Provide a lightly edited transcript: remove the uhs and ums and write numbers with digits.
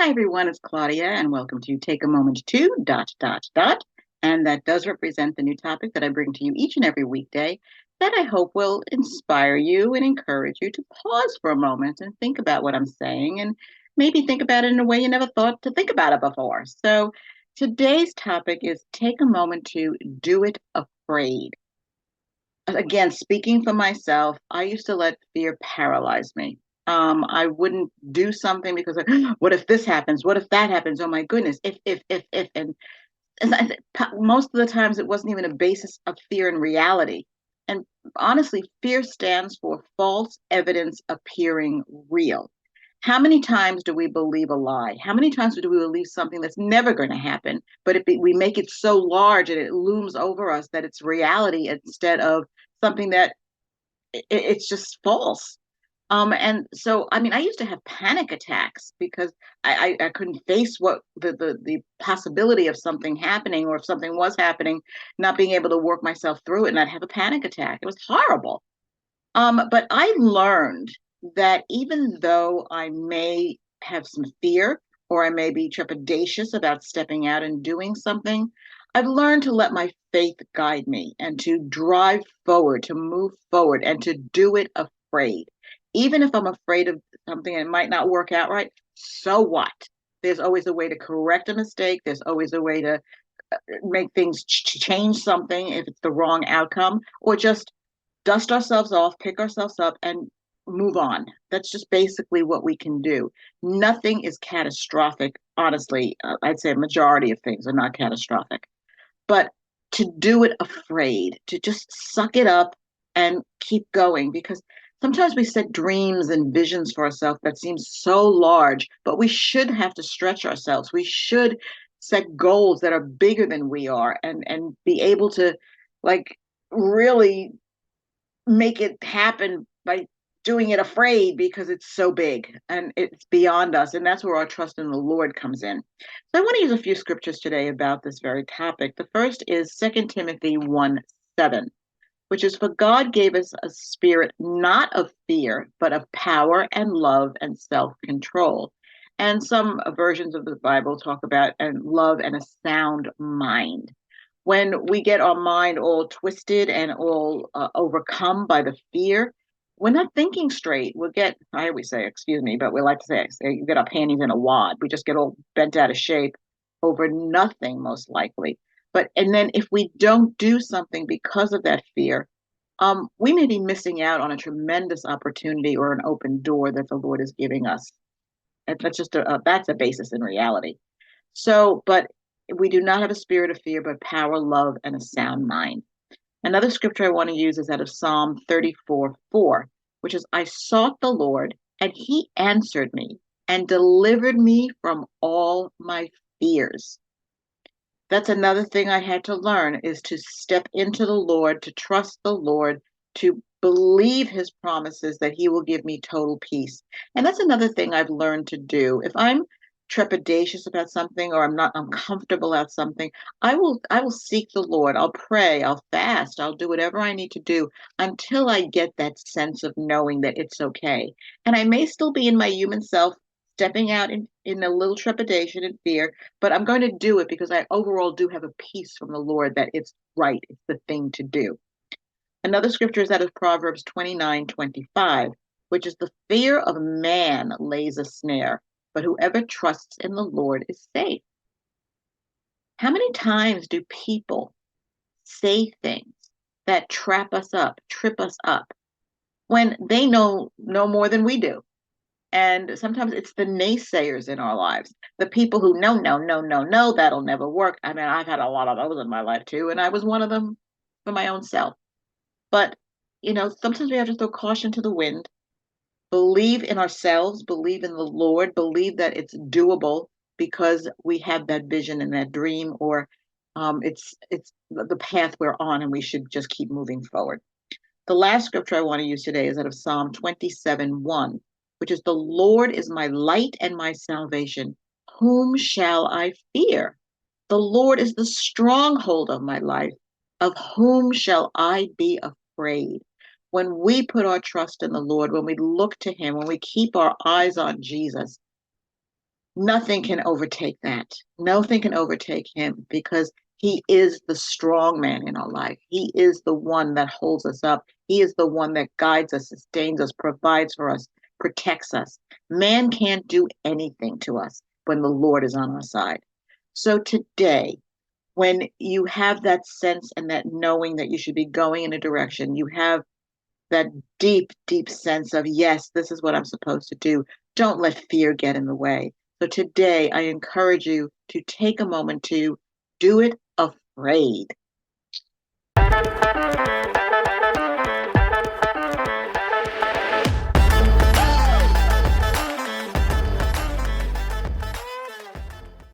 Hi, everyone. It's Claudia, and welcome to Take a Moment to ... And that does represent the new topic that I bring to you each and every weekday that I hope will inspire you and encourage you to pause for a moment and think about what I'm saying and maybe think about it in a way you never thought to think about it before. So today's topic is take a moment to do it afraid. Again, speaking for myself, I used to let fear paralyze me. I wouldn't do something because, like, what if this happens? What if that happens? Oh my goodness! If, most of the times it wasn't even a basis of fear in reality. And honestly, fear stands for false evidence appearing real. How many times do we believe a lie? How many times do we believe something that's never going to happen, but we make it so large and it looms over us that it's reality instead of something that it's just false. And so, I mean, I used to have panic attacks because I couldn't face what the possibility of something happening, or if something was happening, not being able to work myself through it, and I'd have a panic attack. It was horrible. But I learned that even though I may have some fear or I may be trepidatious about stepping out and doing something, I've learned to let my faith guide me and to drive forward, to move forward, and to do it afraid. Even if I'm afraid of something and it might not work out right, so what? There's always a way to correct a mistake. There's always a way to make things change something if it's the wrong outcome, or just dust ourselves off, pick ourselves up, and move on. That's just basically what we can do. Nothing is catastrophic. Honestly, I'd say a majority of things are not catastrophic. But to do it afraid, to just suck it up and keep going, because sometimes we set dreams and visions for ourselves that seem so large, but we should have to stretch ourselves. We should set goals that are bigger than we are, and be able to, like, really make it happen by doing it afraid because it's so big and it's beyond us. And that's where our trust in the Lord comes in. So I want to use a few scriptures today about this very topic. The first is 2 Timothy 1:7, which is, for God gave us a spirit not of fear, but of power and love and self-control. And some versions of the Bible talk about and love and a sound mind. When we get our mind all twisted and all overcome by the fear, we're not thinking straight. We'll get, I always say, excuse me, but we like to say, you get our panties in a wad. We just get all bent out of shape over nothing, most likely. And then if we don't do something because of that fear, we may be missing out on a tremendous opportunity or an open door that the Lord is giving us. And that's a basis in reality. So, but we do not have a spirit of fear, but power, love, and a sound mind. Another scripture I want to use is out of Psalm 34:4, which is, I sought the Lord, and he answered me and delivered me from all my fears. That's another thing I had to learn, is to step into the Lord, to trust the Lord, to believe his promises that he will give me total peace. And that's another thing I've learned to do. If I'm trepidatious about something, or I'm not uncomfortable about something, I will seek the Lord. I'll pray, I'll fast, I'll do whatever I need to do until I get that sense of knowing that it's okay. And I may still be in my human self, stepping out in a little trepidation and fear, but I'm going to do it because I overall do have a peace from the Lord that it's right, it's the thing to do. Another scripture is out of Proverbs 29:25, which is, the fear of man lays a snare, but whoever trusts in the Lord is safe. How many times do people say things that trap us up, trip us up, when they know no more than we do? And sometimes it's the naysayers in our lives, the people who no, no, no, no, no, that'll never work. I mean, I've had a lot of those in my life too, and I was one of them for my own self. But, sometimes we have to throw caution to the wind, believe in ourselves, believe in the Lord, believe that it's doable because we have that vision and that dream, or it's the path we're on, and we should just keep moving forward. The last scripture I want to use today is out of Psalm 27:1, which is, the Lord is my light and my salvation. Whom shall I fear? The Lord is the stronghold of my life. Of whom shall I be afraid? When we put our trust in the Lord, when we look to him, when we keep our eyes on Jesus, Nothing can overtake that. Nothing can overtake him because he is the strong man in our life. He is the one that holds us up. He is the one that guides us, sustains us, provides for us, protects us. Man can't do anything to us when the Lord is on our side. So today, when you have that sense and that knowing that you should be going in a direction, you have that deep, deep sense of, yes, this is what I'm supposed to do. Don't let fear get in the way. So today, I encourage you to take a moment to do it afraid.